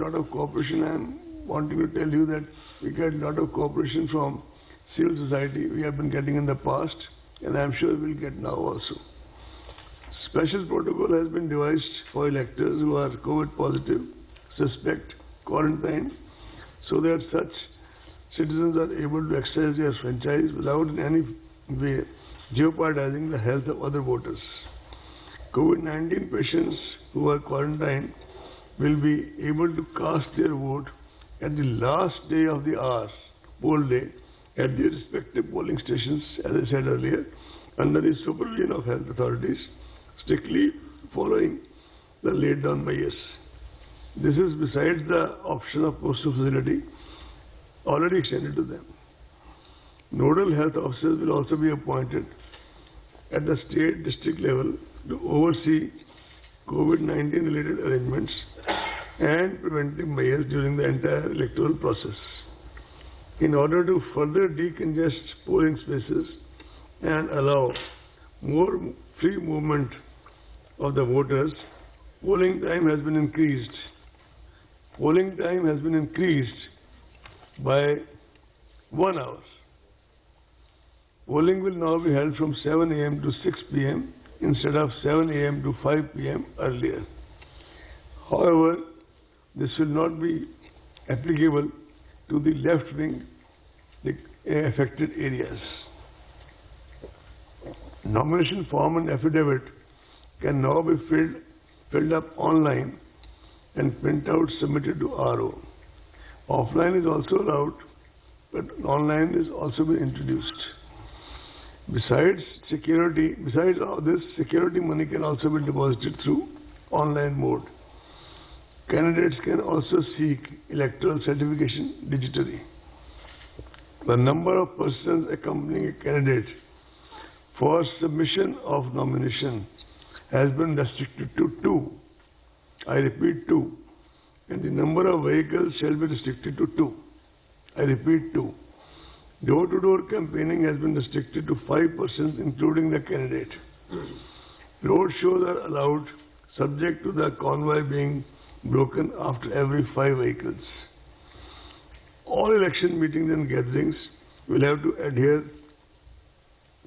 lot of cooperation. I am wanting to tell you that we get a lot of cooperation from civil society. We have been getting in the past, and I am sure we will get now also. Special protocol has been devised for electors who are COVID positive, suspect, quarantined, so that such citizens are able to exercise their franchise without in any way jeopardizing the health of other voters. COVID-19 patients who are quarantined will be able to cast their vote at the last day of the hour, poll day, at their respective polling stations, as I said earlier, under the supervision of health authorities, strictly following the laid down measures. This is besides the option of postal facility already extended to them. Nodal health officers will also be appointed at the state district level to oversee COVID-19 related arrangements and preventive measures during the entire electoral process. In order to further decongest polling spaces and allow more free movement of the voters, polling time has been increased. Polling time has been increased by 1 hour. Polling will now be held from 7 a.m. to 6 p.m. instead of 7 a.m. to 5 p.m. earlier. However, this will not be applicable to the left-wing affected areas. Nomination form and affidavit can now be filled up online and printout submitted to RO. Offline is also allowed, but online is also been introduced. Besides all this, security money can also be deposited through online mode. Candidates can also seek electoral certification digitally. The number of persons accompanying a candidate for submission of nomination has been restricted to 2. I repeat 2. And the number of vehicles shall be restricted to 2. I repeat 2. Door-to-door campaigning has been restricted to 5 persons, including the candidate. Road shows are allowed, subject to the convoy being broken after every 5 vehicles. All election meetings and gatherings will have to adhere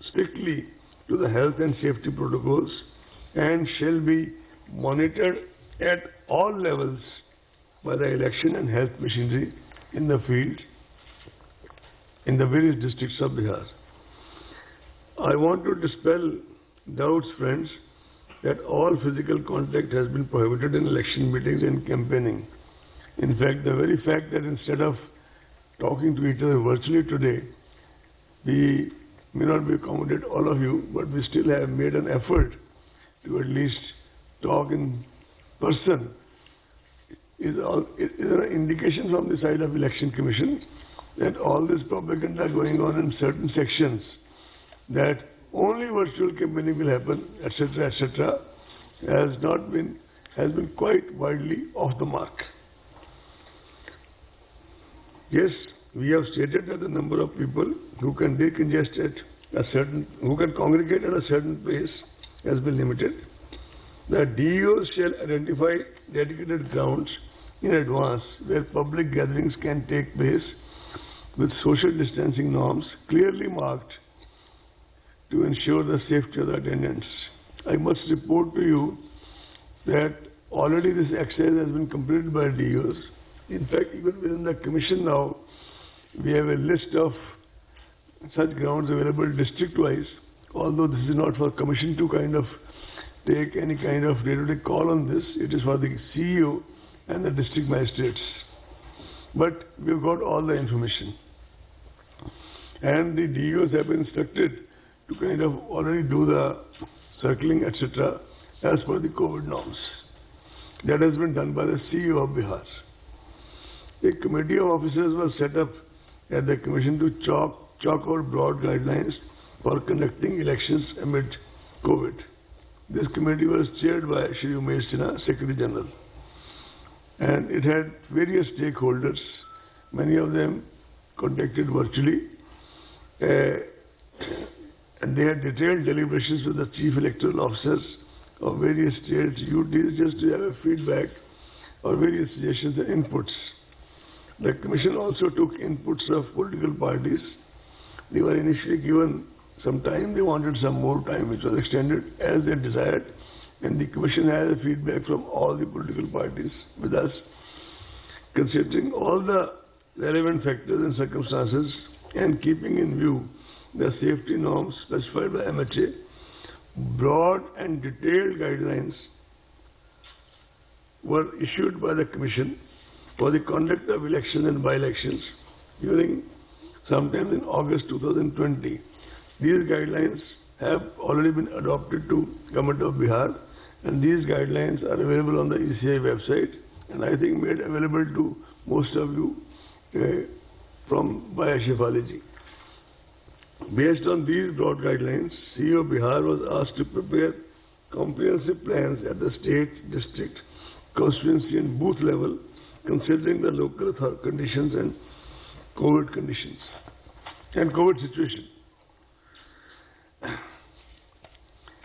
strictly to the health and safety protocols and shall be monitored at all levels by the election and health machinery in the field in the various districts of Bihar. I want to dispel doubts, friends, that all physical contact has been prohibited in election meetings and campaigning. In fact, the very fact that instead of talking to each other virtually today, we may not be accommodate all of you, but we still have made an effort to at least talk in person. Is an indication from the side of Election Commission that all this propaganda going on in certain sections, that only virtual campaigning will happen, etc., has been quite widely off the mark. Yes, we have stated that the number of people who can decongest who can congregate at a certain pace has been limited. The DEOs shall identify dedicated grounds in advance where public gatherings can take place with social distancing norms clearly marked to ensure the safety of the attendants. I must report to you that already this exercise has been completed by DEOs. In fact, even within the commission now, we have a list of such grounds available district-wise, although this is not for commission to kind of take any kind of day-to-day call on this. It is for the CEO and the district magistrates. But we've got all the information. And the DEOs have been instructed to kind of already do the circling, etc., as per the COVID norms. That has been done by the CEO of Bihar. A committee of officers was set up at the commission to chalk out broad guidelines for conducting elections amid COVID. This committee was chaired by Shri Umesh Sinha, Secretary General. And it had various stakeholders, many of them contacted virtually. And they had detailed deliberations with the chief electoral officers of various states, UTs, just to have a feedback or various suggestions and inputs. The Commission also took inputs of political parties. They were initially given some time, they wanted some more time, which was extended as they desired, and the Commission had a feedback from all the political parties with us, considering all the relevant factors and circumstances and keeping in view the safety norms specified by MHA. Broad and detailed guidelines were issued by the Commission for the conduct of elections and by-elections during sometime in August 2020. These guidelines have already been adopted to Government of Bihar, and these guidelines are available on the ECI website, and I think made available to most of you by Ashifaliji. Based on these broad guidelines, CEO Bihar was asked to prepare comprehensive plans at the state, district, constituency and booth level, considering the local conditions and COVID conditions and COVID situation.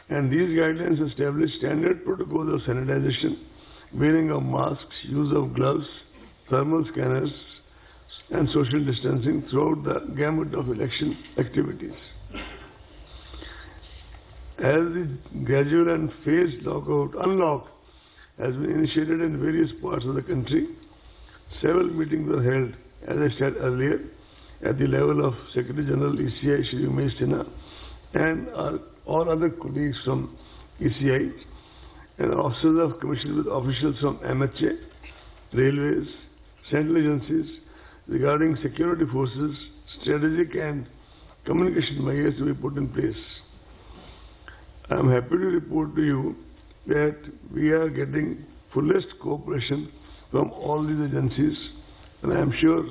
And these guidelines establish standard protocols of sanitization, wearing of masks, use of gloves, thermal scanners, and social distancing throughout the gamut of election activities. As the gradual and phased unlock has been initiated in various parts of the country, several meetings were held, as I said earlier, at the level of Secretary General ECI Shri Umesh Sinha and all other colleagues from ECI and officers of Commission with officials from MHA, Railways, central agencies regarding security forces, strategic and communication measures to be put in place. I am happy to report to you that we are getting fullest cooperation from all these agencies, and I am sure,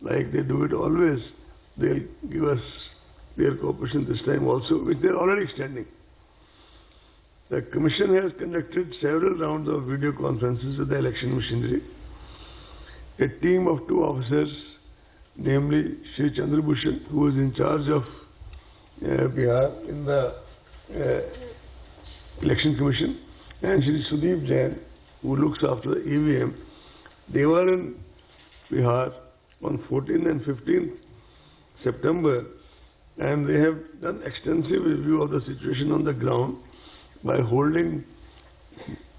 like they do it always, they'll give us their cooperation this time also, which they are already extending. The Commission has conducted several rounds of video conferences with the election machinery. A team of 2 officers, namely Shri Chandrabhushan, who is in charge of Bihar in the Election Commission, and Shri Sudeep Jain, who looks after the EVM, they were in Bihar on 14th and 15th September, and they have done extensive review of the situation on the ground by holding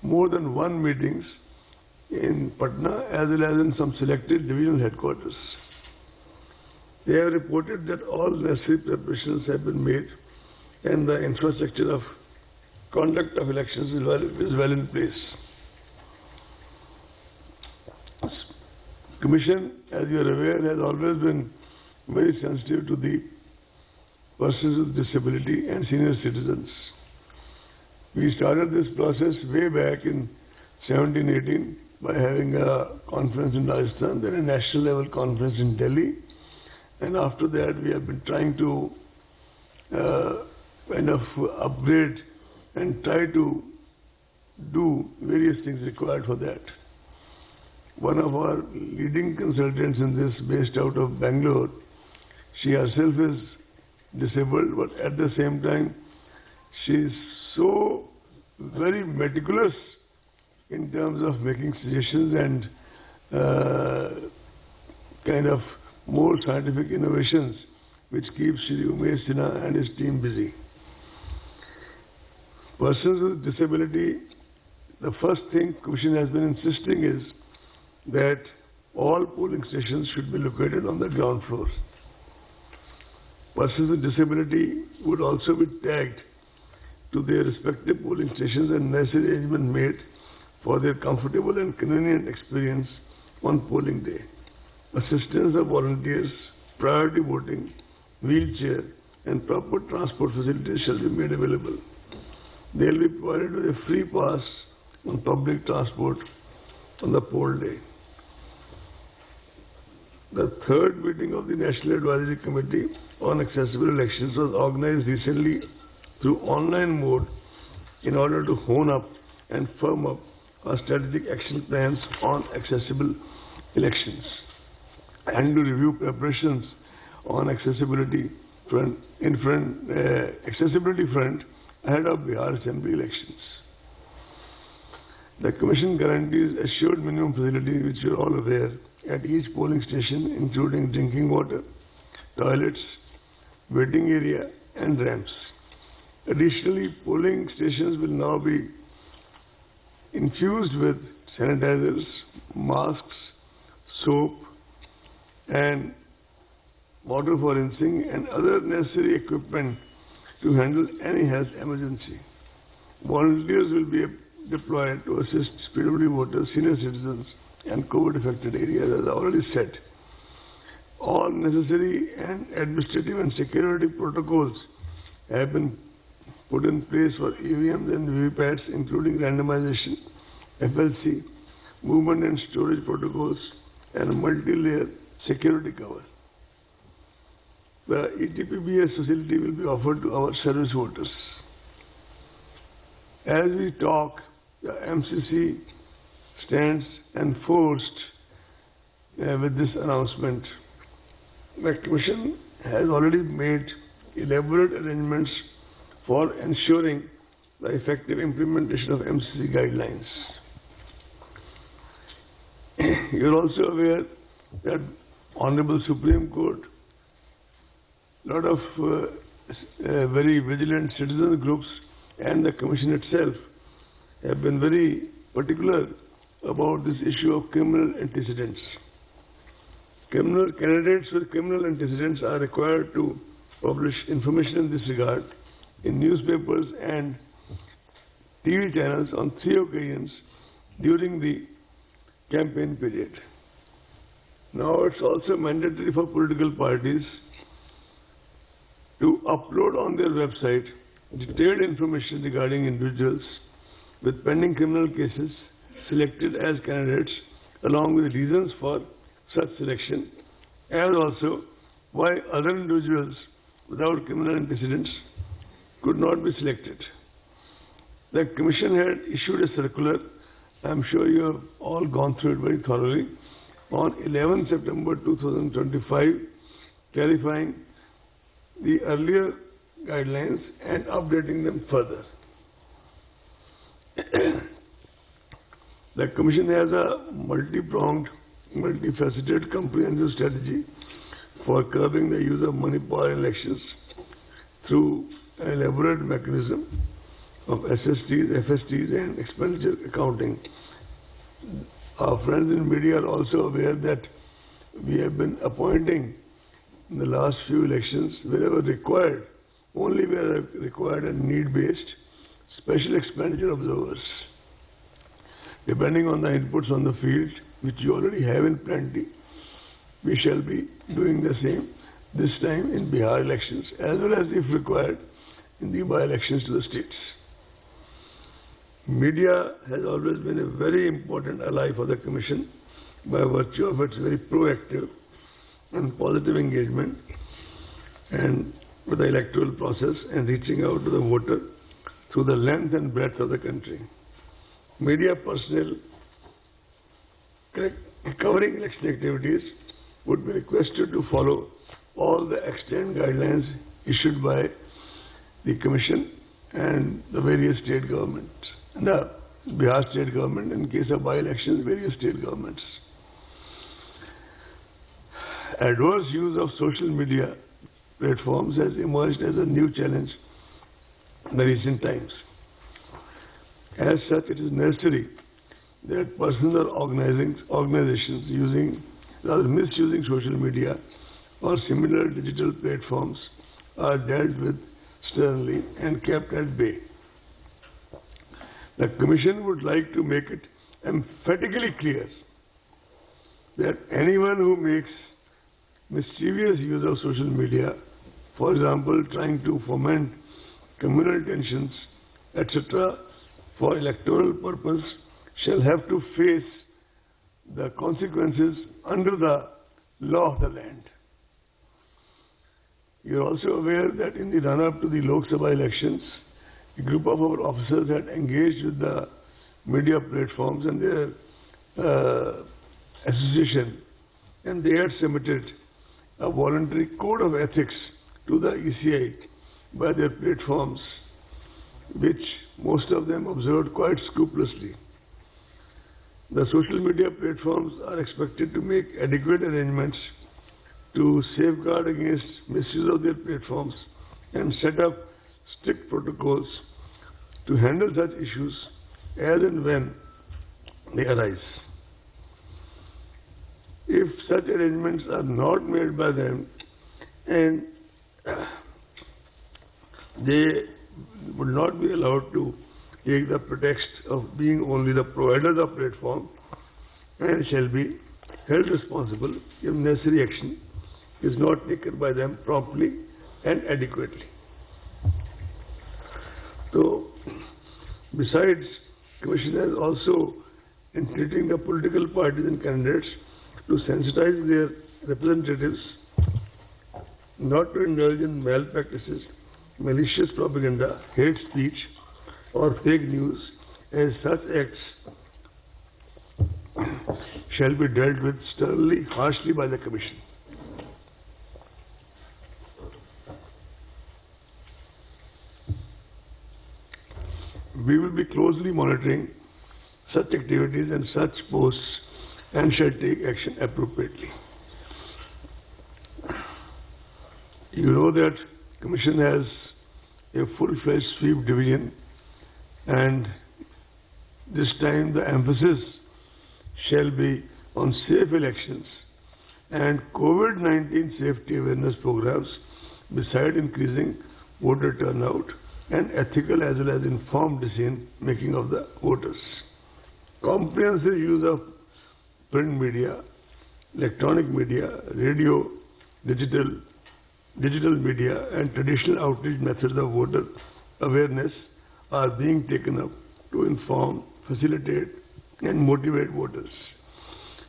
more than 1 meetings in Patna as well as in some selected divisional headquarters. They have reported that all necessary preparations have been made and the infrastructure of conduct of elections is well in place. Commission, as you are aware, has always been very sensitive to the persons with disability and senior citizens. We started this process way back in 17-18 by having a conference in Rajasthan, then a national level conference in Delhi, and after that we have been trying to kind of upgrade and try to do various things required for that. One of our leading consultants in this, based out of Bangalore, she herself is disabled, but at the same time she is so very meticulous in terms of making suggestions and kind of more scientific innovations, which keeps Shri Umesh Sinha and his team busy. Persons with disability, the first thing Commission has been insisting is that all polling stations should be located on the ground floor. Persons with disability would also be tagged to their respective polling stations and necessary arrangement made for their comfortable and convenient experience on polling day. Assistance of volunteers, priority voting, wheelchair and proper transport facilities shall be made available. They will be provided with a free pass on public transport on the poll day. The third meeting of the National Advisory Committee on Accessible Elections was organized recently through online mode in order to hone up and firm up our strategic action plans on accessible elections and to review preparations on accessibility front ahead of Bihar Assembly elections. The Commission guarantees assured minimum facilities, which you are all aware, at each polling station, including drinking water, toilets, waiting area, and ramps. Additionally, polling stations will now be infused with sanitizers, masks, soap, and water for rinsing and other necessary equipment to handle any health emergency. Volunteers will be deployed to assist PWD voters, senior citizens, and COVID-affected areas, as I already said. All necessary and administrative and security protocols have been put in place for EVMs and VVPATs, including randomization, FLC, movement and storage protocols, and multi-layer security cover. The ETPBS facility will be offered to our service voters. As we talk, the MCC stands enforced with this announcement. The Commission has already made elaborate arrangements for ensuring the effective implementation of MCC guidelines. You are also aware that Honorable Supreme Court, a lot of very vigilant citizen groups and the Commission itself have been very particular about this issue of criminal antecedents. Candidates with criminal antecedents are required to publish information in this regard in newspapers and TV channels on 3 occasions during the campaign period. Now it's also mandatory for political parties to upload on their website detailed information regarding individuals with pending criminal cases selected as candidates, along with reasons for such selection, and also why other individuals without criminal antecedents could not be selected. The Commission had issued a circular, I am sure you have all gone through it very thoroughly, on 11 September 2025, clarifying the earlier guidelines and updating them further. The Commission has a multi-pronged, multifaceted, comprehensive strategy for curbing the use of money power in elections through an elaborate mechanism of SSTs, FSTs, and expenditure accounting. Our friends in media are also aware that we have been appointing in the last few elections, wherever required, only where required and need-based, special expenditure observers. Depending on the inputs on the field, which you already have in plenty, we shall be doing the same this time in Bihar elections, as well as, if required, in the by-elections to the states. Media has always been a very important ally for the Commission by virtue of its very proactive and positive engagement and with the electoral process and reaching out to the voter through the length and breadth of the country. Media personnel covering election activities would be requested to follow all the extant guidelines issued by the Commission and the various state governments, and the Bihar state government, in case of by-elections, various state governments. Adverse use of social media platforms has emerged as a new challenge in the recent times. As such, it is necessary that persons or organizations misusing social media or similar digital platforms are dealt with sternly and kept at bay. The Commission would like to make it emphatically clear that anyone who makes mischievous use of social media, for example, trying to foment communal tensions, etc., for electoral purpose, shall have to face the consequences under the law of the land. You are also aware that in the run-up to the Lok Sabha elections, a group of our officers had engaged with the media platforms and their association, and they had submitted a voluntary code of ethics to the ECI by their platforms, which most of them observed quite scrupulously. The social media platforms are expected to make adequate arrangements to safeguard against misuse of their platforms and set up strict protocols to handle such issues as and when they arise. If such arrangements are not made by them and they would not be allowed to take the pretext of being only the providers of platform and shall be held responsible if necessary action is not taken by them promptly and adequately. So, besides, Commission has also entreating the political parties and candidates to sensitize their representatives not to indulge in malpractices, malicious propaganda, hate speech, or fake news, as such acts shall be dealt with sternly, harshly by the Commission. We will be closely monitoring such activities and such posts and shall take action appropriately. You know that Commission has a full-fledged sweep division, and this time the emphasis shall be on safe elections and COVID-19 safety awareness programs, beside increasing voter turnout and ethical as well as informed decision making of the voters. Comprehensive use of print media, electronic media, radio, digital media and traditional outreach methods of voter awareness are being taken up to inform, facilitate and motivate voters.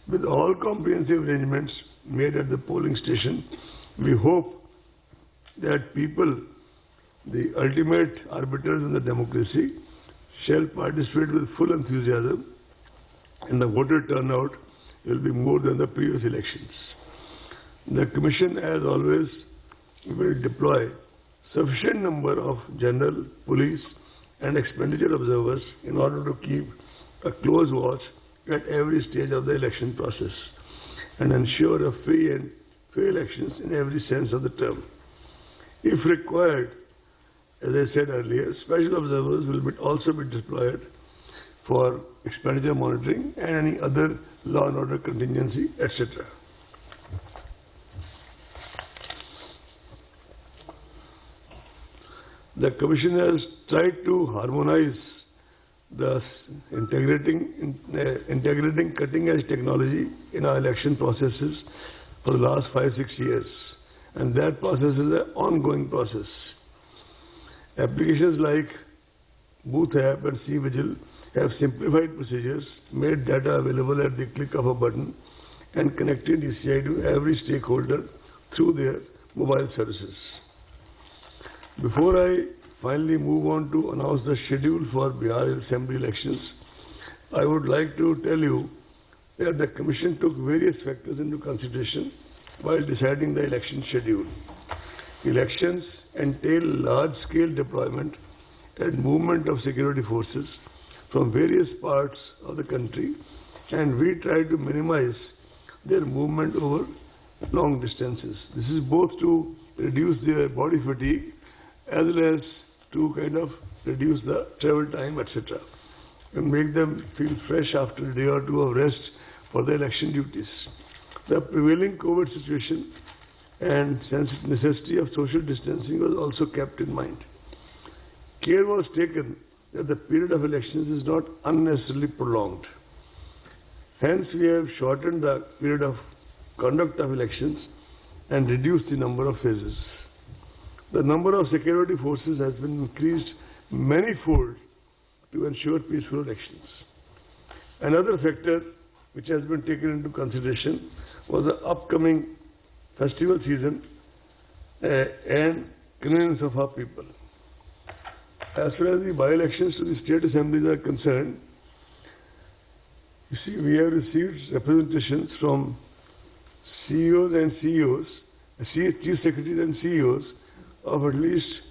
With all comprehensive arrangements made at the polling station, we hope that people, the ultimate arbiters in the democracy, shall participate with full enthusiasm, and the voter turnout will be more than the previous elections. The Commission, as always, will deploy sufficient number of general, police and expenditure observers in order to keep a close watch at every stage of the election process and ensure a free and fair elections in every sense of the term. If required, as I said earlier, special observers will also be deployed for expenditure monitoring and any other law and order contingency, etc. The Commission has tried to harmonize the integrating cutting-edge technology in our election processes for the last 5-6 years, and that process is an ongoing process. Applications like Booth App and C-Vigil have simplified procedures, made data available at the click of a button, and connected ECI to every stakeholder through their mobile services. Before I finally move on to announce the schedule for Bihar Assembly elections, I would like to tell you that the Commission took various factors into consideration while deciding the election schedule. Elections entail large-scale deployment and movement of security forces from various parts of the country, and we try to minimize their movement over long distances. This is both to reduce their body fatigue as well as to kind of reduce the travel time, etc., and make them feel fresh after a day or two of rest for the election duties. The prevailing COVID situation and necessity of social distancing was also kept in mind. Care was taken that the period of elections is not unnecessarily prolonged. Hence, we have shortened the period of conduct of elections and reduced the number of phases. The number of security forces has been increased manyfold to ensure peaceful elections. Another factor which has been taken into consideration was the upcoming festival season and convenience of our people. As far as the by-elections to the state assemblies are concerned, you see, we have received representations from CEOs and CEOs, Chief Secretaries and CEOs of at least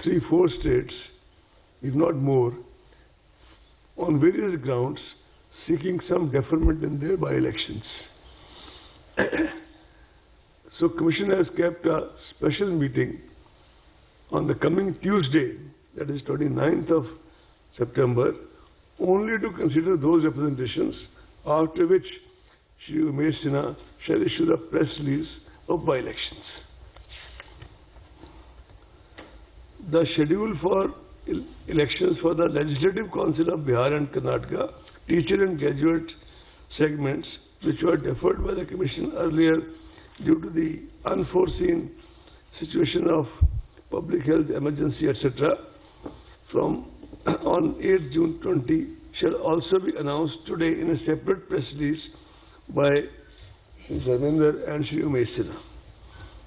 3-4 states, if not more, on various grounds, seeking some deferment in their by-elections. So Commission has kept a special meeting on the coming Tuesday, that is 29th of September, only to consider those representations, after which Shri Umesh Sinha shall issue the press release of by-elections. The schedule for elections for the Legislative Council of Bihar and Karnataka, teacher and graduate segments, which were deferred by the Commission earlier due to the unforeseen situation of public health emergency, etc., from on 8th June 20, shall also be announced today in a separate press release by Dharmendra and Shri Umesh Sinha.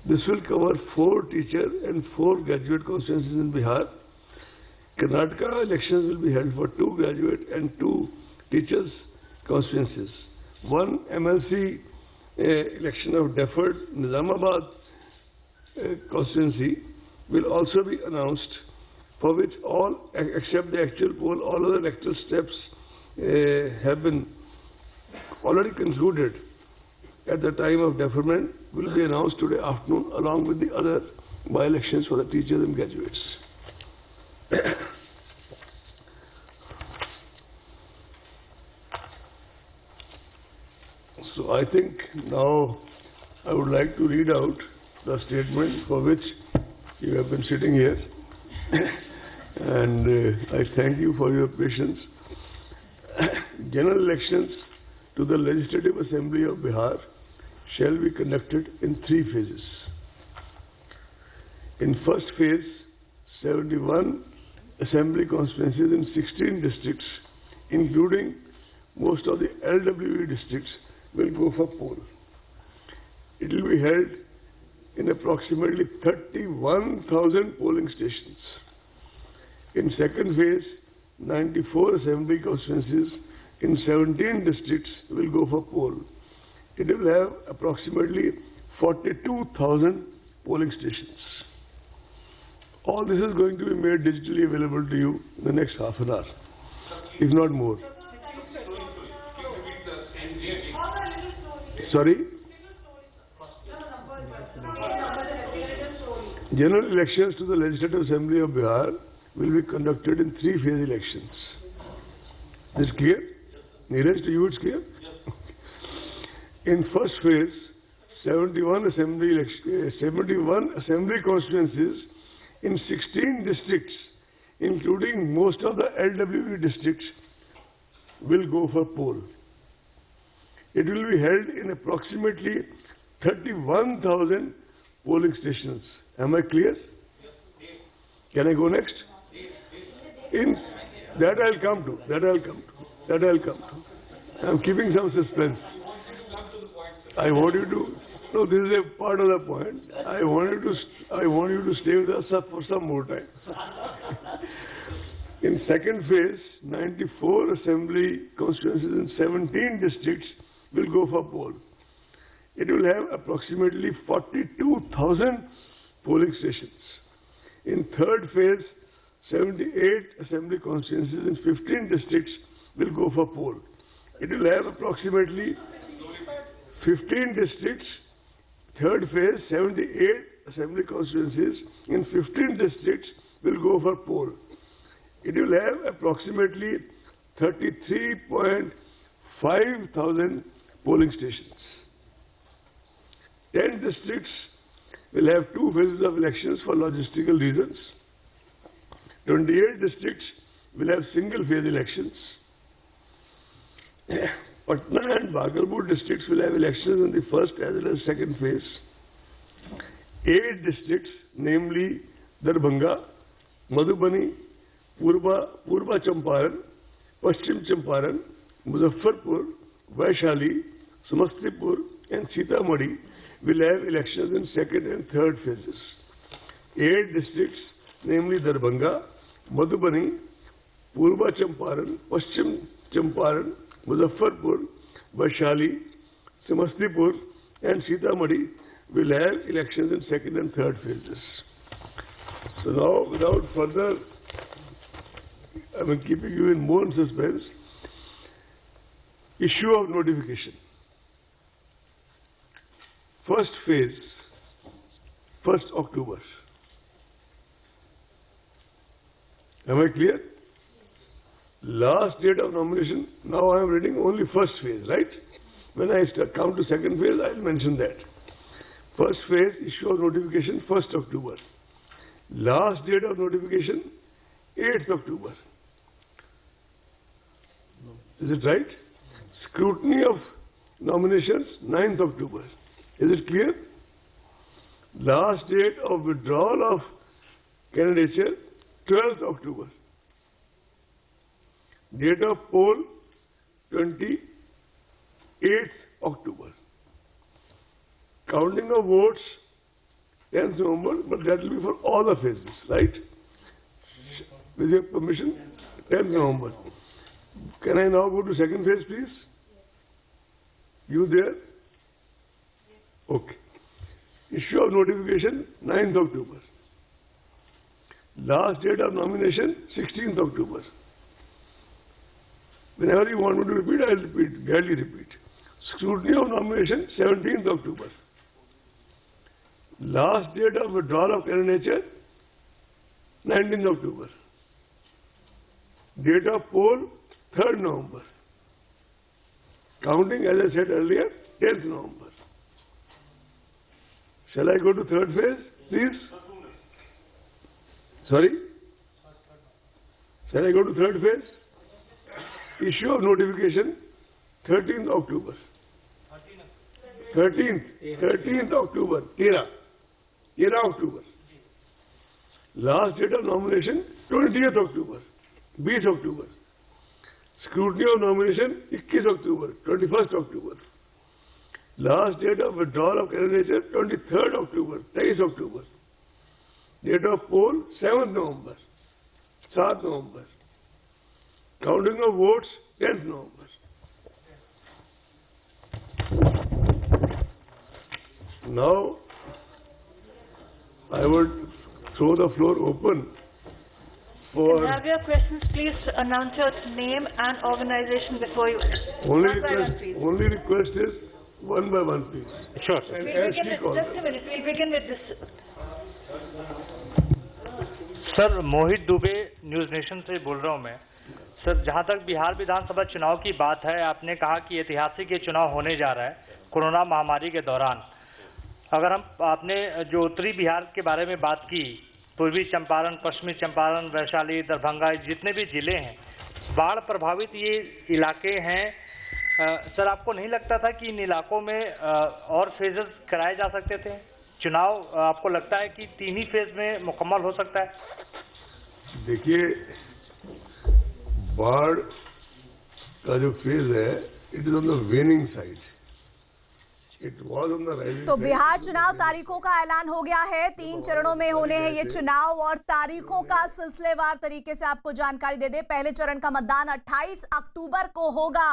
This will cover 4 teacher and 4 graduate constituencies in Bihar. Karnataka elections will be held for 2 graduate and 2 teachers constituencies. 1 MLC election of deferred Nizamabad constituency will also be announced, for which all, except the actual poll, all other electoral steps have been already concluded at the time of deferment, will be announced today afternoon, along with the other by-elections for the teachers and graduates. So I think now I would like to read out the statement for which you have been sitting here. And I thank you for your patience. General elections to the Legislative Assembly of Bihar shall be conducted in 3 phases. In first phase, 71 assembly constituencies in 16 districts, including most of the LWE districts, will go for poll. It will be held in approximately 31,000 polling stations. In second phase, 94 assembly constituencies in 17 districts will go for poll. It will have approximately 42,000 polling stations. All this is going to be made digitally available to you in the next half an hour, if not more. Sorry? General elections to the Legislative Assembly of Bihar will be conducted in 3-phase elections. Is this clear? Neeraj, to you it's clear? In first phase, 71 assembly constituencies in 16 districts, including most of the LWE districts, will go for poll. It will be held in approximately 31,000 polling stations. Am I clear? Can I go next? In that I'll come to. I'm keeping some suspense. I want you to. No, this is a part of the point. I want you to stay with us for some more time. In second phase, 94 assembly constituencies in 17 districts will go for poll. It will have approximately 42,000 polling stations. In third phase, 78 assembly constituencies in 15 districts will go for poll. It will have approximately 15 districts. Third phase, 78 assembly constituencies in 15 districts will go for poll. It will have approximately 33.5 thousand polling stations. 10 districts will have 2 phases of elections for logistical reasons. 28 districts will have single-phase elections. Patna and Bhagalpur districts will have elections in the first as well as second phase. 8 districts, namely Darbhanga, Madhubani, Purba Champaran, Paschim Champaran, Muzaffarpur, Vaishali, Samastipur and Sitamarhi will have elections in second and third phases. 8 districts, namely Darbhanga, Madhubani, Purba Champaran, Paschim Champaran, Muzaffarpur, Vaishali, Samastipur and Sitamarhi will have elections in second and third phases. So now, without further, keeping you in more suspense, issue of notification. First phase, 1st October. Am I clear? Last date of nomination, now I am reading only first phase, right? When I come to second phase, I will mention that. First phase, issue of notification, 1st October. Last date of notification, 8th October. Is it right? Scrutiny of nominations, 9th October. Is it clear? Last date of withdrawal of candidature, 12th October. Date of poll, 28th October. Counting of votes, 10th November, but that will be for all the phases, right? With your permission, 10th November. Can I now go to second phase, please? You there? Okay. Issue of notification, 9th October. Last date of nomination, 16th October. Whenever you want me to repeat, I will repeat, gladly repeat. Scrutiny of nomination, 17th October. Last date of withdrawal of candidature, 19th October. Date of poll, 3rd November. Counting, as I said earlier, 10th November. Shall I go to third phase, please? Sorry? Shall I go to third phase? Issue of notification, 13th October. 13th October, 13 October. Last date of nomination, 20th October, 20 October. Scrutiny of nomination, 21 October, 21st October. Last date of withdrawal of candidature, 23rd October, 23 October. Date of poll, 7th November, 7th November. Counting of votes, 10th November. Now, I would throw the floor open for... If you have your questions, please announce your name and organization before you... Only request is one by one, please. Sure, sir. Just a minute, we'll begin with this. Sir, Mohit Dubey news nation से बोल रहा हूं मैं। Sir, जहां तक बिहार विधानसभा चुनाव की बात है, आपने कहा कि ऐतिहासिक ये चुनाव होने जा रहा है कोरोना महामारी के दौरान। अगर हम आपने जो उत्तरी बिहार के बारे में बात की, पूर्वी चंपारण, पश्चिमी चंपारण, वैशाली, दरभंगा, जितने भी जिले हैं, बाढ़ प्रभावित ये इलाके हैं। सर, आपको नहीं लगता था कि इन इलाकों में और फेजेस कराए जा सकते थे? चुनाव आपको लगता है कि 3 ही फेज में मुकम्मल हो सकता है? देखिए, बाढ़ का जो फेज है, it is on the वेनिंग side. तो बिहार चुनाव तारीखों का ऐलान हो गया है। 3 चरणों में होने हैं ये चुनाव और तारीखों का सिलसिलेवार तरीके से आपको जानकारी दे दे। पहले चरण का मतदान 28 अक्टूबर को होगा।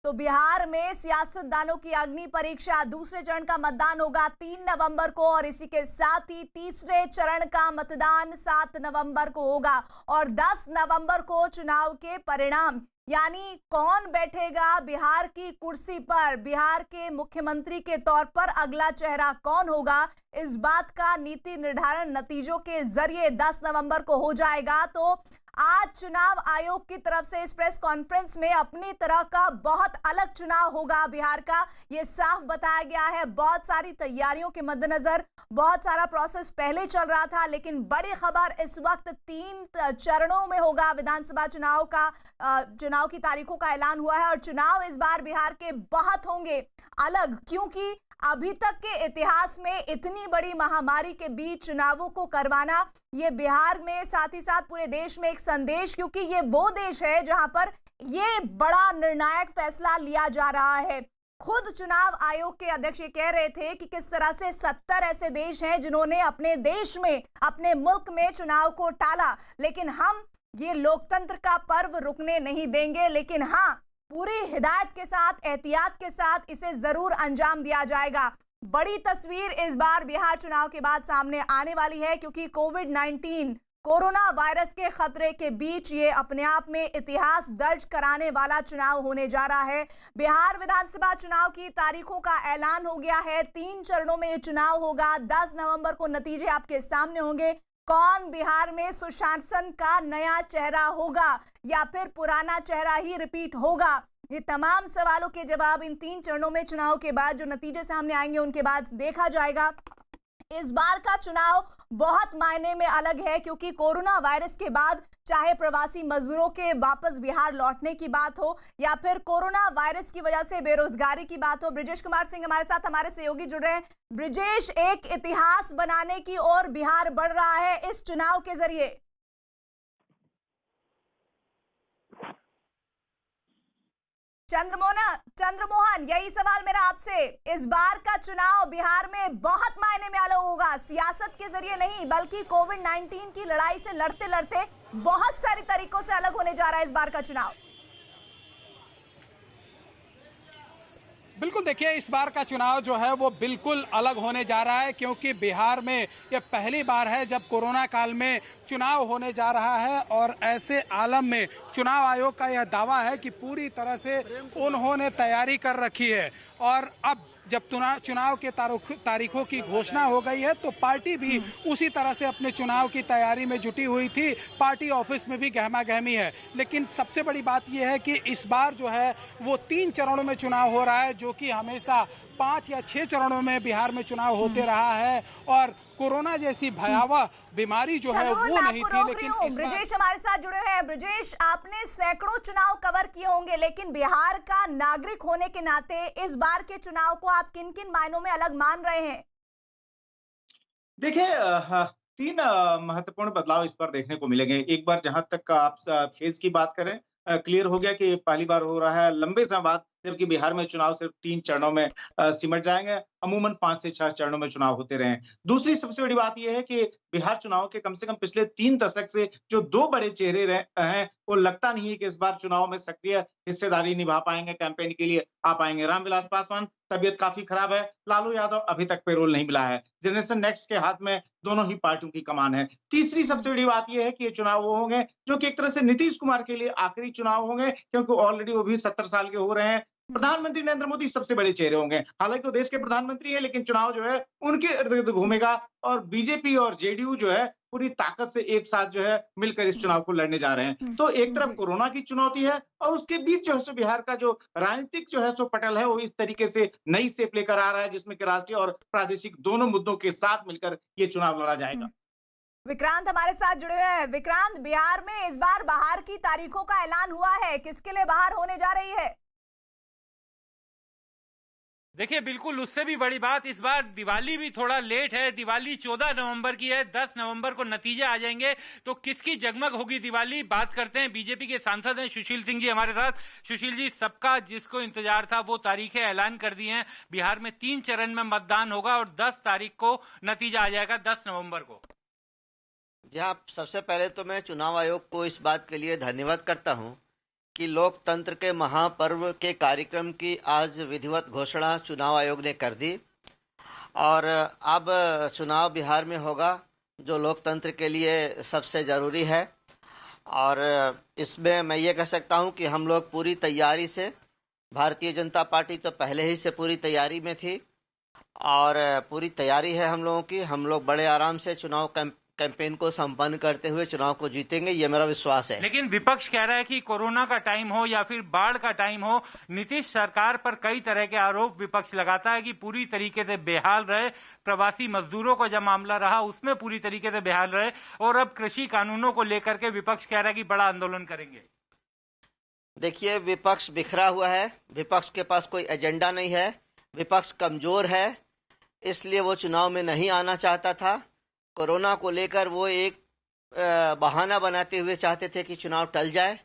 तो बिहार में सियासतदानों की अग्नि परीक्षा। दूसरे चरण का मतदान होगा 3 नवंबर को और इसी के साथ ही तीसरे चरण का मतदान 7 नवंबर को होगा और 10 नवंबर को चुनाव के परिणाम, यानी कौन बैठेगा बिहार की कुर्सी पर, बिहार के मुख्यमंत्री के तौर पर अगला चेहरा कौन होगा, इस बात का नीति निर्धारण नतीजों के जरिए 10 नवंबर को हो जाएगा। तो आज चुनाव आयोग की तरफ से इस प्रेस कॉन्फ्रेंस में अपनी तरह का बहुत अलग चुनाव होगा बिहार का, ये साफ बताया गया है। बहुत सारी तैयारियों के मद्देनजर बहुत सारा प्रोसेस पहले चल रहा था, लेकिन बड़ी खबर इस वक्त 3 चरणों में होगा विधानसभा चुनाव की तारीखों का ऐलान हुआ है और चुनाव इस बार बिहार के बहुत होंगे अलग, क्योंकि अभी तक के इतिहास में इतनी बड़ी महामारी के बीच चुनावों को करवाना ये बिहार में साथ ही साथ पूरे देश में एक संदेश, क्योंकि ये वो देश है जहां पर ये बड़ा निर्णायक फैसला लिया जा रहा है। खुद चुनाव आयोग के अध्यक्ष ये कह रहे थे कि किस तरह से 70 ऐसे देश हैं जिन्होंने अपने देश में, अपने मुल्क में चुनाव को टाला, लेकिन हम ये लोकतंत्र का पर्व रुकने नहीं देंगे, लेकिन हाँ, पूरी हिदायत के साथ, एहतियात के साथ इसे जरूर अंजाम दिया जाएगा। बड़ी तस्वीर इस बार बिहार चुनाव के बाद सामने आने वाली है, क्योंकि कोविड-19 कोरोना वायरस के खतरे के बीच ये अपने आप में इतिहास दर्ज कराने वाला चुनाव होने जा रहा है। बिहार विधानसभा चुनाव की तारीखों का ऐलान हो गया है। 3 चरणों में ये चुनाव होगा। 10 नवंबर को नतीजे आपके सामने होंगे। कौन बिहार में सुशासन का नया चेहरा होगा या फिर पुराना चेहरा ही रिपीट होगा, ये तमाम सवालों के जवाब इन 3 चरणों में चुनाव के बाद जो नतीजे सामने आएंगे उनके बाद देखा जाएगा। इस बार का चुनाव बहुत मायने में अलग है क्योंकि कोरोना वायरस के बाद चाहे प्रवासी मजदूरों के वापस बिहार लौटने की बात हो या फिर कोरोना वायरस की वजह से बेरोजगारी की बात हो। ब्रिजेश कुमार सिंह हमारे साथ, हमारे सहयोगी जुड़ रहे हैं। ब्रिजेश, एक इतिहास बनाने की ओर बिहार बढ़ रहा है इस चुनाव के जरिए। चंद्रमोहन, यही सवाल मेरा आपसे। इस बार का चुनाव बिहार में बहुत मायने में अलग होगा, सियासत के जरिए नहीं बल्कि कोविड-19 की लड़ाई से लड़ते लड़ते बहुत सारे तरीकों से अलग होने जा रहा है इस बार का चुनाव। बिल्कुल, देखिए इस बार का चुनाव जो है वो बिल्कुल अलग होने जा रहा है क्योंकि बिहार में ये पहली बार है जब कोरोना काल में चुनाव होने जा रहा है और ऐसे आलम में चुनाव आयोग का यह दावा है कि पूरी तरह से उन्होंने तैयारी कर रखी है और अब जब चुनाव के तारीखों की घोषणा हो गई है तो पार्टी भी उसी तरह से अपने चुनाव की तैयारी में जुटी हुई थी। पार्टी ऑफिस में भी गहमा गहमी है, लेकिन सबसे बड़ी बात यह है कि इस बार जो है वो 3 चरणों में चुनाव हो रहा है, जो कि हमेशा 5 या 6 चरणों में बिहार में चुनाव होते रहा है और कोरोना जैसी भयावह बीमारी जो है वो नहीं थी। लेकिन ब्रिजेश हमारे साथ जुड़े हुए हैं। ब्रिजेश, आपने सैकड़ों चुनाव कवर किए होंगे, लेकिन बिहार का नागरिक होने के नाते इस बार के चुनाव को आप किन किन मायनों में अलग मान रहे हैं? देखिए 3 महत्वपूर्ण बदलाव इस बार देखने को मिलेंगे। एक बार जहां तक आप फेज की बात करें, क्लियर हो गया कि पहली बार हो रहा है लंबे समय बाद, जबकि बिहार में चुनाव सिर्फ 3 चरणों में सिमट जाएंगे। अमूमन 5 से 6 चरणों में चुनाव होते रहे। दूसरी सबसे बड़ी बात यह है कि बिहार चुनाव के कम से कम पिछले 3 दशक से जो 2 बड़े चेहरे हैं वो लगता नहीं है कि इस बार चुनाव में सक्रिय हिस्सेदारी निभा पाएंगे, कैंपेन के लिए आ पाएंगे। रामविलास पासवान तबियत काफी खराब है, लालू यादव अभी तक पेरोल नहीं मिला है। जनरेशन नेक्स्ट के हाथ में दोनों ही पार्टियों की कमान है। तीसरी सबसे बड़ी बात यह है कि ये चुनाव वो होंगे जो कि एक तरह से नीतीश कुमार के लिए आखिरी चुनाव होंगे क्योंकि ऑलरेडी वो भी 70 साल के हो रहे हैं। प्रधानमंत्री नरेंद्र मोदी सबसे बड़े चेहरे होंगे, हालांकि वो देश के प्रधानमंत्री हैं, लेकिन चुनाव जो है उनके इर्द गिर्द घूमेगा और बीजेपी और जेडीयू जो है पूरी ताकत से एक साथ जो है मिलकर इस चुनाव को लड़ने जा रहे हैं। तो एक तरफ कोरोना की चुनौती है और उसके बीच जो है सो बिहार का जो राजनीतिक जो है सो पटल है वो इस तरीके से नई शेप लेकर आ रहा है जिसमें कि राष्ट्रीय और प्रादेशिक दोनों मुद्दों के साथ मिलकर ये चुनाव लड़ा जाएगा। विक्रांत हमारे साथ जुड़े हुए हैं। विक्रांत, बिहार में इस बार बाहर की तारीखों का ऐलान हुआ है, किसके लिए बाहर होने जा रही है? देखिए, बिल्कुल उससे भी बड़ी बात, इस बार दिवाली भी थोड़ा लेट है। दिवाली 14 नवंबर की है, 10 नवंबर को नतीजे आ जाएंगे तो किसकी जगमग होगी दिवाली। बात करते हैं, बीजेपी के सांसद हैं सुशील सिंह जी हमारे साथ। सुशील जी, सबका जिसको इंतजार था वो तारीखें ऐलान कर दी हैं। बिहार में 3 चरण में मतदान होगा और 10 तारीख को नतीजा आ जाएगा, 10 नवम्बर को। जी हाँ, सबसे पहले तो मैं चुनाव आयोग को इस बात के लिए धन्यवाद करता हूं कि लोकतंत्र के महापर्व के कार्यक्रम की आज विधिवत घोषणा चुनाव आयोग ने कर दी और अब चुनाव बिहार में होगा जो लोकतंत्र के लिए सबसे ज़रूरी है। और इसमें मैं ये कह सकता हूं कि हम लोग पूरी तैयारी से, भारतीय जनता पार्टी तो पहले ही से पूरी तैयारी में थी और पूरी तैयारी है हम लोगों की। हम लोग बड़े आराम से चुनाव कैंपेन को संपन्न करते हुए चुनाव को जीतेंगे, ये मेरा विश्वास है। लेकिन विपक्ष कह रहा है कि कोरोना का टाइम हो या फिर बाढ़ का टाइम हो, नीतीश सरकार पर कई तरह के आरोप विपक्ष लगाता है कि पूरी तरीके से बेहाल रहे। प्रवासी मजदूरों का जब मामला रहा उसमें पूरी तरीके से बेहाल रहे और अब कृषि कानूनों को लेकर के विपक्ष कह रहा है कि बड़ा आंदोलन करेंगे। देखिए, विपक्ष बिखरा हुआ है, विपक्ष के पास कोई एजेंडा नहीं है, विपक्ष कमजोर है, इसलिए वो चुनाव में नहीं आना चाहता था। कोरोना को लेकर वो एक बहाना बनाते हुए चाहते थे कि चुनाव टल जाए,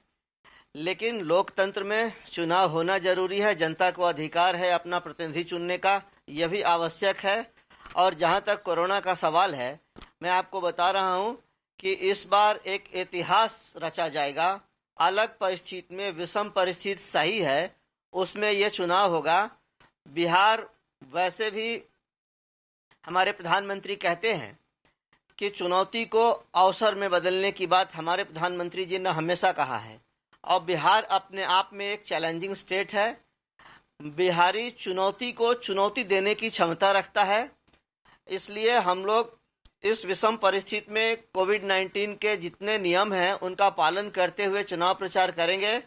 लेकिन लोकतंत्र में चुनाव होना जरूरी है। जनता को अधिकार है अपना प्रतिनिधि चुनने का, यह भी आवश्यक है। और जहां तक कोरोना का सवाल है, मैं आपको बता रहा हूं कि इस बार एक इतिहास रचा जाएगा। अलग परिस्थिति में, विषम परिस्थिति सही है, उसमें ये चुनाव होगा। बिहार, वैसे भी हमारे प्रधानमंत्री कहते हैं कि चुनौती को अवसर में बदलने की बात हमारे प्रधानमंत्री जी ने हमेशा कहा है, और बिहार अपने आप में एक चैलेंजिंग स्टेट है। बिहारी चुनौती को चुनौती देने की क्षमता रखता है, इसलिए हम लोग इस विषम परिस्थिति में कोविड-19 के जितने नियम हैं उनका पालन करते हुए चुनाव प्रचार करेंगे।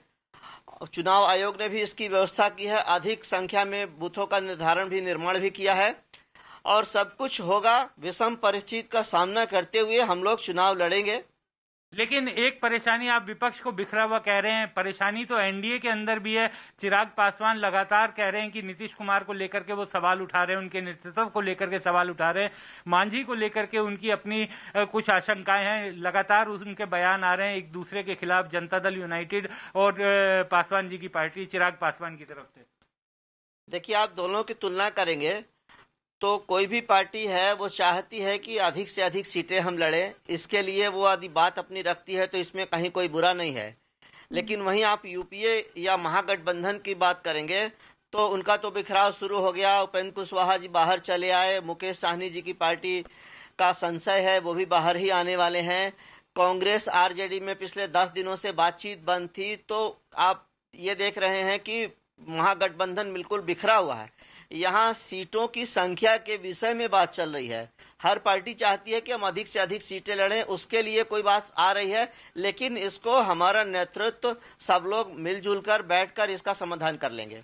चुनाव आयोग ने भी इसकी व्यवस्था की है, अधिक संख्या में बूथों का निर्माण भी किया है, और सब कुछ होगा। विषम परिस्थिति का सामना करते हुए हम लोग चुनाव लड़ेंगे। लेकिन एक परेशानी आप विपक्ष को बिखरा हुआ कह रहे हैं, परेशानी तो एनडीए के अंदर भी है। चिराग पासवान लगातार कह रहे हैं कि नीतीश कुमार को लेकर के वो सवाल उठा रहे हैं, उनके नेतृत्व को लेकर के सवाल उठा रहे हैं, मांझी को लेकर के उनकी अपनी कुछ आशंकाएं हैं। लगातार उनके बयान आ रहे हैं एक दूसरे के खिलाफ, जनता दल यूनाइटेड और पासवान जी की पार्टी चिराग पासवान की तरफ से। देखिए, आप दोनों की तुलना करेंगे तो कोई भी पार्टी है वो चाहती है कि अधिक से अधिक सीटें हम लड़ें, इसके लिए वो यदि बात अपनी रखती है तो इसमें कहीं कोई बुरा नहीं है। लेकिन वहीं आप यूपीए या महागठबंधन की बात करेंगे तो उनका तो बिखराव शुरू हो गया। उपेंद्र कुशवाहा जी बाहर चले आए, मुकेश साहनी जी की पार्टी का संशय है वो भी बाहर ही आने वाले हैं। कांग्रेस आरजेडी में पिछले 10 दिनों से बातचीत बंद थी, तो आप ये देख रहे हैं कि महागठबंधन बिल्कुल बिखरा हुआ है। यहाँ सीटों की संख्या के विषय में बात चल रही है। हर पार्टी चाहती है कि हम अधिक से अधिक सीटें लड़ें, उसके लिए कोई बात आ रही है, लेकिन इसको हमारा नेतृत्व सब लोग मिलजुल कर बैठकर इसका समाधान कर लेंगे।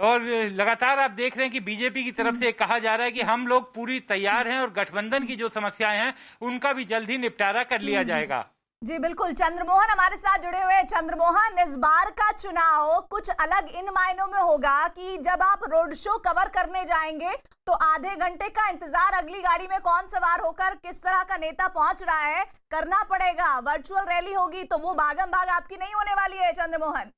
और लगातार आप देख रहे हैं कि बीजेपी की तरफ से कहा जा रहा है कि हम लोग पूरी तैयार हैं और गठबंधन की जो समस्याएं हैं उनका भी जल्द ही निपटारा कर लिया जाएगा। जी बिल्कुल, चंद्रमोहन हमारे साथ जुड़े हुए हैं। चंद्रमोहन, इस बार का चुनाव कुछ अलग इन मायनों में होगा कि जब आप रोड शो कवर करने जाएंगे तो आधे घंटे का इंतजार अगली गाड़ी में कौन सवार होकर किस तरह का नेता पहुंच रहा है करना पड़ेगा। वर्चुअल रैली होगी तो वो भागम भाग आपकी नहीं होने वाली है चंद्रमोहन।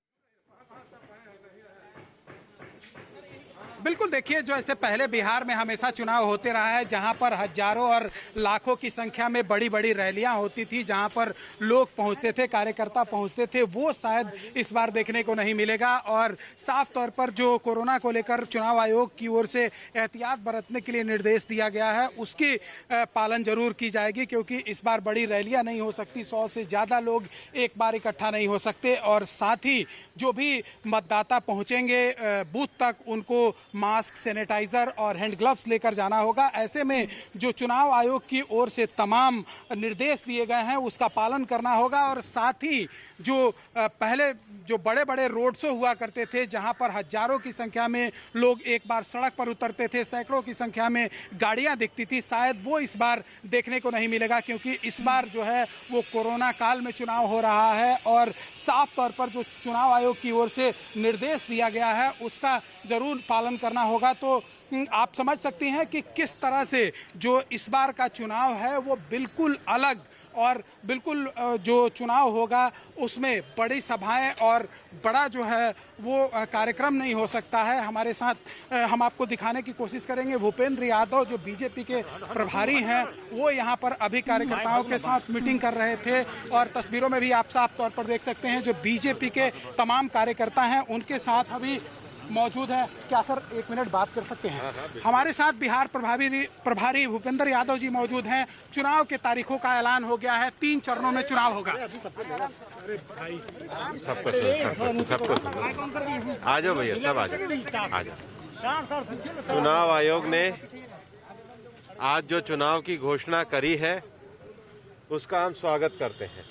बिल्कुल, देखिए, जो ऐसे पहले बिहार में हमेशा चुनाव होते रहा है जहां पर हजारों और लाखों की संख्या में बड़ी बड़ी रैलियां होती थी, जहां पर लोग पहुंचते थे, कार्यकर्ता पहुंचते थे, वो शायद इस बार देखने को नहीं मिलेगा। और साफ तौर पर जो कोरोना को लेकर चुनाव आयोग की ओर से एहतियात बरतने के लिए निर्देश दिया गया है उसकी पालन जरूर की जाएगी, क्योंकि इस बार बड़ी रैलियां नहीं हो सकती, 100 से ज़्यादा लोग एक बार इकट्ठा नहीं हो सकते। और साथ ही जो भी मतदाता पहुंचेंगे बूथ तक उनको मास्क, सैनिटाइजर और हैंड ग्लव्स लेकर जाना होगा। ऐसे में जो चुनाव आयोग की ओर से तमाम निर्देश दिए गए हैं उसका पालन करना होगा। और साथ ही जो पहले जो बड़े बड़े रोड शो हुआ करते थे जहां पर हजारों की संख्या में लोग एक बार सड़क पर उतरते थे, सैकड़ों की संख्या में गाड़ियां दिखती थी, शायद वो इस बार देखने को नहीं मिलेगा, क्योंकि इस बार जो है वो कोरोना काल में चुनाव हो रहा है। और साफ तौर पर जो चुनाव आयोग की ओर से निर्देश दिया गया है उसका जरूर पालन करना होगा। तो आप समझ सकते हैं कि किस तरह से जो इस बार का चुनाव है वो बिल्कुल अलग और बिल्कुल जो चुनाव होगा उसमें बड़ी सभाएं और बड़ा जो है वो कार्यक्रम नहीं हो सकता है। हमारे साथ हम आपको दिखाने की कोशिश करेंगे, भूपेंद्र यादव जो बीजेपी के प्रभारी हैं वो यहाँ पर अभी कार्यकर्ताओं के साथ मीटिंग कर रहे थे। और तस्वीरों में भी आप साफ तौर पर देख सकते हैं जो बीजेपी के तमाम कार्यकर्ता हैं उनके साथ अभी मौजूद है। क्या सर एक मिनट बात कर सकते हैं? हमारे साथ बिहार प्रभारी भूपेंद्र यादव जी मौजूद हैं। चुनाव के तारीखों का ऐलान हो गया है, 3 चरणों में चुनाव होगा। सबको आ जाओ भैया, सब आ जाओ। चुनाव आयोग ने आज जो चुनाव की घोषणा करी है उसका हम स्वागत करते हैं।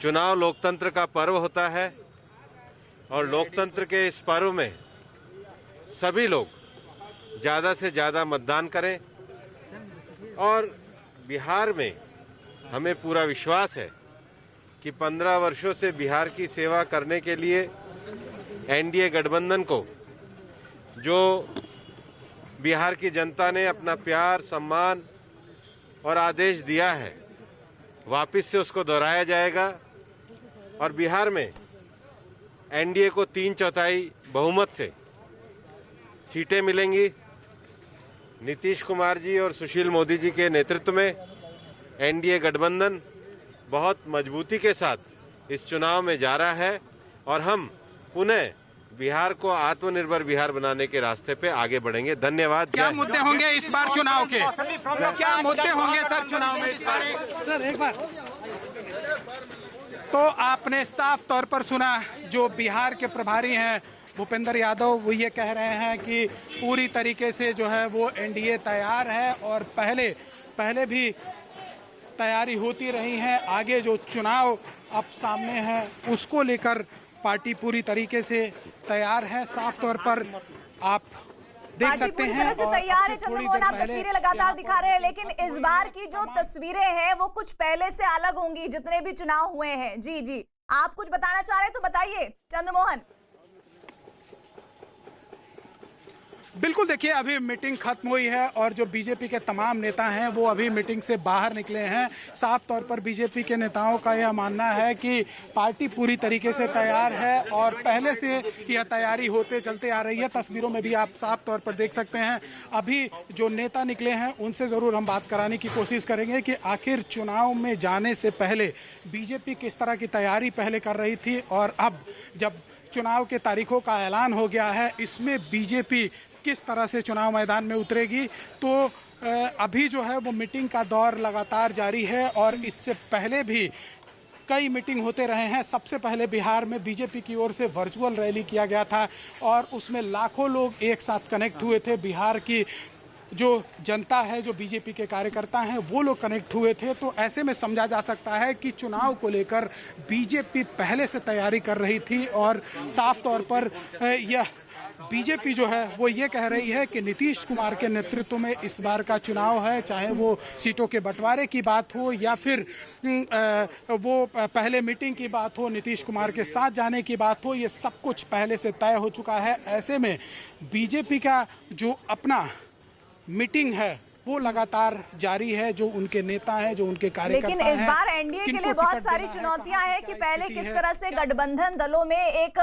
चुनाव लोकतंत्र का पर्व होता है और लोकतंत्र के इस पर्व में सभी लोग ज़्यादा से ज़्यादा मतदान करें। और बिहार में हमें पूरा विश्वास है कि 15 वर्षों से बिहार की सेवा करने के लिए एनडीए गठबंधन को जो बिहार की जनता ने अपना प्यार, सम्मान और आदेश दिया है वापस से उसको दोहराया जाएगा। और बिहार में एनडीए को 3/4 बहुमत से सीटें मिलेंगी। नीतीश कुमार जी और सुशील मोदी जी के नेतृत्व में एनडीए गठबंधन बहुत मजबूती के साथ इस चुनाव में जा रहा है और हम पुनः बिहार को आत्मनिर्भर बिहार बनाने के रास्ते पे आगे बढ़ेंगे। धन्यवाद। क्या मुद्दे होंगे इस बार चुनाव के? क्या मुद्दे होंगे सर चुनाव में इस बार? सर एक बार तो आपने साफ तौर पर सुना जो बिहार के प्रभारी हैं भूपेंद्र यादव, वो ये कह रहे हैं कि पूरी तरीके से जो है वो एनडीए तैयार है और पहले भी तैयारी होती रही है। आगे जो चुनाव अब सामने है उसको लेकर पार्टी पूरी तरीके से तैयार है। साफ तौर पर आप देख सकते हैं से तैयार है। चंद्रमोहन, आप तस्वीरें लगातार दिखा रहे हैं, लेकिन इस बार की जो तस्वीरें हैं वो कुछ पहले से अलग होंगी जितने भी चुनाव हुए हैं। जी आप कुछ बताना चाह रहे हैं तो बताइए चंद्रमोहन। बिल्कुल, देखिए अभी मीटिंग खत्म हुई है और जो बीजेपी के तमाम नेता हैं वो अभी मीटिंग से बाहर निकले हैं। साफ तौर पर बीजेपी के नेताओं का यह मानना है कि पार्टी पूरी तरीके से तैयार है और पहले से यह तैयारी होते चलते आ रही है। तस्वीरों में भी आप साफ तौर पर देख सकते हैं। अभी जो नेता निकले हैं उनसे ज़रूर हम बात कराने की कोशिश करेंगे कि आखिर चुनाव में जाने से पहले बीजेपी किस तरह की तैयारी पहले कर रही थी और अब जब चुनाव के तारीखों का ऐलान हो गया है इसमें बीजेपी किस तरह से चुनाव मैदान में उतरेगी। तो अभी जो है वो मीटिंग का दौर लगातार जारी है और इससे पहले भी कई मीटिंग होते रहे हैं। सबसे पहले बिहार में बीजेपी की ओर से वर्चुअल रैली किया गया था और उसमें लाखों लोग एक साथ कनेक्ट हुए थे। बिहार की जो जनता है, जो बीजेपी के कार्यकर्ता हैं, वो लोग कनेक्ट हुए थे। तो ऐसे में समझा जा सकता है कि चुनाव को लेकर बीजेपी पहले से तैयारी कर रही थी और साफ तौर पर यह बीजेपी जो है वो ये कह रही है कि नीतीश कुमार के नेतृत्व में इस बार का चुनाव है, चाहे वो सीटों के बंटवारे की बात हो या फिर वो पहले मीटिंग की बात हो, नीतीश कुमार के साथ जाने की बात हो, ये सब कुछ पहले से तय हो चुका है। ऐसे में बीजेपी का जो अपना मीटिंग है वो लगातार जारी है। जो उनके नेता हैं, जो उनके कार्यकर्ता हैं, लेकिन इस बार एनडीए के लिए बहुत सारी चुनौतियां हैं कि पहले किस तरह से गठबंधन दलों में एक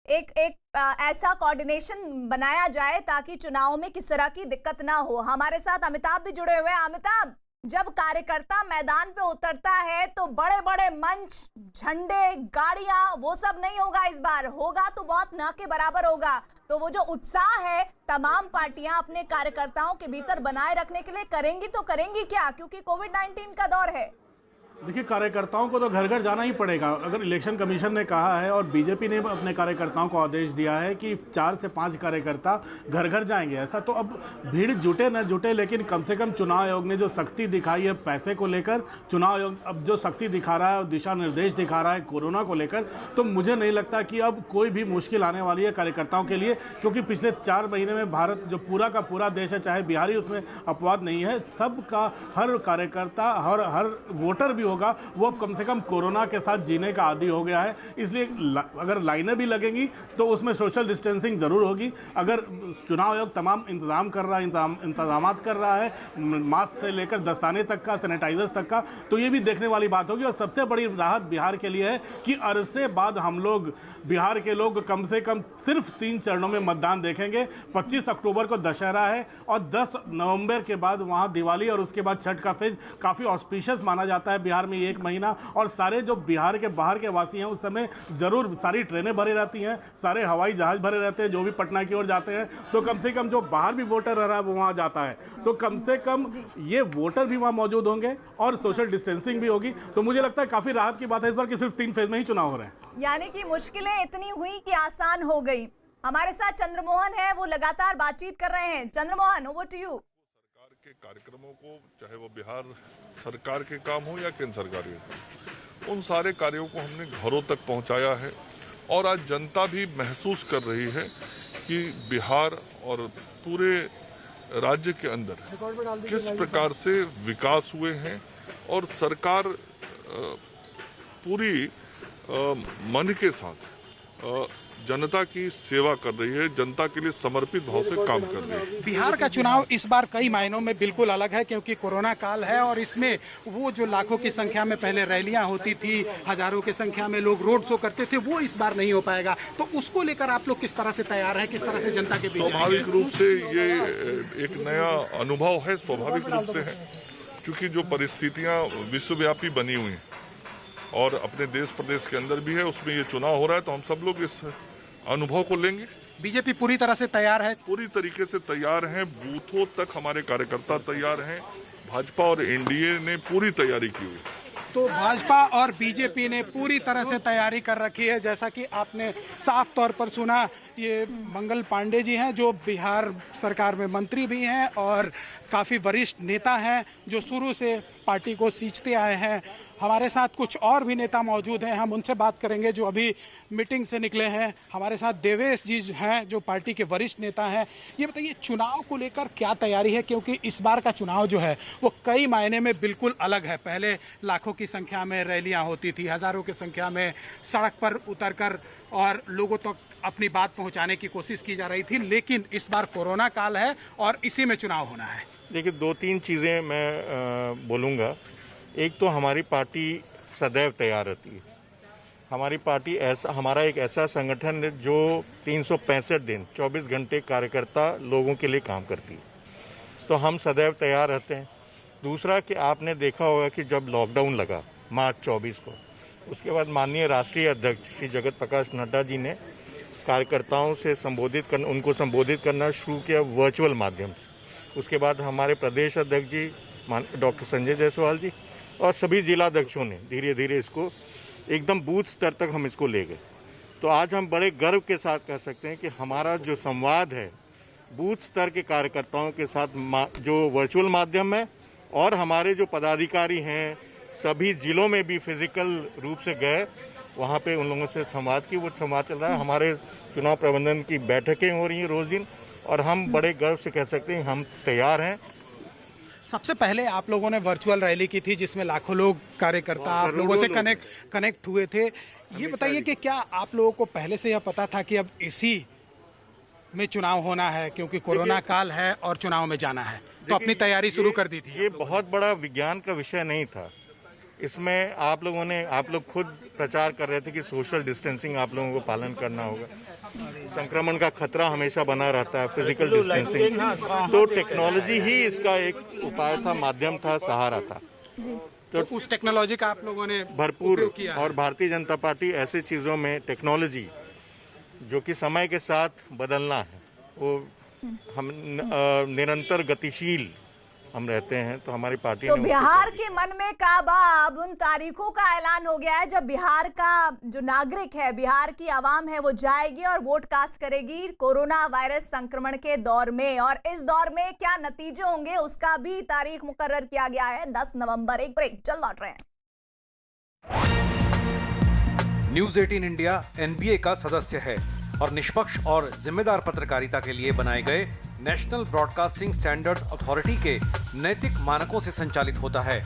ऐसा कोऑर्डिनेशन बनाया जाए ताकि चुनाव में किस तरह की दिक्कत ना हो। हमारे साथ अमिताभ भी जुड़े हुए हैं। अमिताभ, जब कार्यकर्ता मैदान पे उतरता है तो बड़े बड़े मंच, झंडे, गाड़ियां, वो सब नहीं होगा इस बार। होगा तो बहुत ना के बराबर होगा। तो वो जो उत्साह है तमाम पार्टियां अपने कार्यकर्ताओं के भीतर बनाए रखने के लिए करेंगी तो करेंगी क्या, क्योंकि कोविड-19 का दौर है। देखिए, कार्यकर्ताओं को तो घर घर जाना ही पड़ेगा। अगर इलेक्शन कमीशन ने कहा है और बीजेपी ने अपने कार्यकर्ताओं को आदेश दिया है कि 4 से 5 कार्यकर्ता घर घर जाएंगे, ऐसा तो अब भीड़ जुटे न जुटे, लेकिन कम से कम चुनाव आयोग ने जो सख्ती दिखाई है पैसे को लेकर, चुनाव आयोग अब जो सख्ती दिखा रहा है और दिशा निर्देश दिखा रहा है कोरोना को लेकर, तो मुझे नहीं लगता कि अब कोई भी मुश्किल आने वाली है कार्यकर्ताओं के लिए। क्योंकि पिछले 4 महीने में भारत जो पूरा का पूरा देश है, चाहे बिहारी उसमें अपवाद नहीं है, सबका हर कार्यकर्ता हर वोटर भी होगा वो अब कम से कम कोरोना के साथ जीने का आदी हो गया है। इसलिए अगर लाइनें भी लगेंगी तो उसमें सोशल डिस्टेंसिंग जरूर होगी। अगर चुनाव आयोग तमाम इंतजाम कर रहा है, इंतजामात कर रहा है, मास्क से लेकर दस्ताने तक का, सैनिटाइजर्स तक का, तो ये भी देखने वाली बात होगी। और सबसे बड़ी राहत बिहार के लिए है कि अरसे बाद हम लोग, बिहार के लोग कम से कम सिर्फ 3 चरणों में मतदान देखेंगे। 25 अक्टूबर को दशहरा है और 10 नवंबर के बाद वहाँ दिवाली और उसके बाद छठ का फेज काफ़ी ऑस्पिशियस माना जाता है बिहार में 1 महीना। और सारे जो बिहार के बाहर के वासी हैं उस समय जरूर सारी ट्रेनें भरी रहती हैं, सारे हवाई जहाज भरे रहते हैं जो भी पटना की ओर जाते हैं। तो कम से कम जो बाहर भी वोटर रह रहा है वो वहाँ जाता है, तो कम से कम ये वोटर भी वहाँ मौजूद होंगे और सोशल डिस्टेंसिंग भी होगी। तो मुझे लगता है काफ़ी राहत की बात है इस बार कि सिर्फ 3 फेज में ही चुनाव हो रहे हैं। यानी कि मुश्किलें इतनी हुई कि आसान हो गई। हमारे साथ चंद्रमोहन है, वो लगातार बातचीत कर रहे हैं। Chandramohan, over to you. सरकार के कार्यक्रमों को, चाहे वो बिहार सरकार के काम हो या केंद्र सरकार के, उन सारे कार्यों को हमने घरों तक पहुंचाया है। और आज जनता भी महसूस कर रही है कि बिहार और पूरे राज्य के अंदर किस प्रकार से विकास हुए हैं और सरकार पूरी मन के साथ जनता की सेवा कर रही है, जनता के लिए समर्पित भाव से काम कर रही है। बिहार का चुनाव इस बार कई मायनों में बिल्कुल अलग है क्योंकि कोरोना काल है और इसमें वो जो लाखों की संख्या में पहले रैलियां होती थी, हजारों की संख्या में लोग रोड शो करते थे, वो इस बार नहीं हो पाएगा। तो उसको लेकर आप लोग किस तरह से तैयार हैं, किस तरह से जनता के बीच? स्वाभाविक रूप से ये एक नया अनुभव है, स्वाभाविक रूप से है, क्योंकि जो परिस्थितियाँ विश्वव्यापी बनी हुई हैं और अपने देश प्रदेश के अंदर भी है, उसमें ये चुनाव हो रहा है। तो हम सब लोग इस अनुभव को लेंगे। बीजेपी पूरी तरह से तैयार है। पूरी तरीके से तैयार हैं, बूथों तक हमारे कार्यकर्ता तैयार हैं। भाजपा और एनडीए ने पूरी तैयारी की हुई है। तो भाजपा और बीजेपी ने पूरी तरह से तैयारी कर रखी है। जैसा कि आपने साफ तौर पर सुना, ये मंगल पांडे जी हैं जो बिहार सरकार में मंत्री भी हैं और काफ़ी वरिष्ठ नेता हैं जो शुरू से पार्टी को सींचते आए हैं। हमारे साथ कुछ और भी नेता मौजूद हैं, हम उनसे बात करेंगे जो अभी मीटिंग से निकले हैं। हमारे साथ देवेश जी हैं जो पार्टी के वरिष्ठ नेता हैं। ये बताइए, चुनाव को लेकर क्या तैयारी है, क्योंकि इस बार का चुनाव जो है वो कई मायने में बिल्कुल अलग है। पहले लाखों की संख्या में रैलियां होती थी, हज़ारों की संख्या में सड़क पर उतरकर और लोगों तक अपनी बात पहुंचाने की कोशिश की जा रही थी, लेकिन इस बार कोरोना काल है और इसी में चुनाव होना है। देखिए, 2-3 चीज़ें मैं बोलूँगा। एक तो हमारी पार्टी सदैव तैयार रहती है। हमारी पार्टी हमारा एक ऐसा संगठन है जो 365 दिन 24 घंटे कार्यकर्ता लोगों के लिए काम करती है, तो हम सदैव तैयार रहते हैं। दूसरा कि आपने देखा होगा कि जब लॉकडाउन लगा मार्च 24 को, उसके बाद माननीय राष्ट्रीय अध्यक्ष श्री जगत प्रकाश नड्डा जी ने कार्यकर्ताओं से उनको संबोधित करना शुरू किया वर्चुअल माध्यम से। उसके बाद हमारे प्रदेश अध्यक्ष जी डॉक्टर संजय जायसवाल जी और सभी जिलाध्यक्षों ने धीरे धीरे इसको एकदम बूथ स्तर तक हम इसको ले गए। तो आज हम बड़े गर्व के साथ कह सकते हैं कि हमारा जो संवाद है बूथ स्तर के कार्यकर्ताओं के साथ जो वर्चुअल माध्यम है, और हमारे जो पदाधिकारी हैं सभी जिलों में भी फिजिकल रूप से गए, वहाँ पे उन लोगों से संवाद की वो संवाद चल रहा है। हमारे चुनाव प्रबंधन की बैठकें हो रही हैं रोज दिन, और हम बड़े गर्व से कह सकते हैं हम तैयार हैं। सबसे पहले आप लोगों ने वर्चुअल रैली की थी जिसमें लाखों लोग कार्यकर्ता आप लोगों से कनेक्ट हुए थे। ये बताइए कि क्या आप लोगों को पहले से यह पता था कि अब इसी में चुनाव होना है, क्योंकि कोरोना काल है और चुनाव में जाना है, तो अपनी तैयारी शुरू कर दी थी? ये बहुत बड़ा विज्ञान का विषय नहीं था। इसमें आप लोग खुद प्रचार कर रहे थे कि सोशल डिस्टेंसिंग आप लोगों को पालन करना होगा, संक्रमण का खतरा हमेशा बना रहता है, फिजिकल डिस्टेंसिंग। तो टेक्नोलॉजी ही इसका एक उपाय था, माध्यम था, सहारा था। तो उस टेक्नोलॉजी का आप लोगों ने भरपूर किया। और भारतीय जनता पार्टी ऐसी चीज़ों में टेक्नोलॉजी जो कि समय के साथ बदलना है, वो हम निरंतर गतिशील हम रहते हैं, तो हमारी पार्टी तो बिहार के मन में काबा अब उन तारीखों का ऐलान हो गया है जब बिहार का जो नागरिक है, बिहार की आवाम है, वो जाएगी और वोट कास्ट करेगी कोरोना वायरस संक्रमण के दौर में। और इस दौर में क्या नतीजे होंगे उसका भी तारीख मुकर्रर किया गया है 10 नवंबर। एक ब्रेक, चल लौट रहे हैं। न्यूज 18 इंडिया एनबीए का सदस्य है और निष्पक्ष और जिम्मेदार पत्रकारिता के लिए बनाए गए नेशनल ब्रॉडकास्टिंग स्टैंडर्ड्स अथॉरिटी के नैतिक मानकों से संचालित होता है।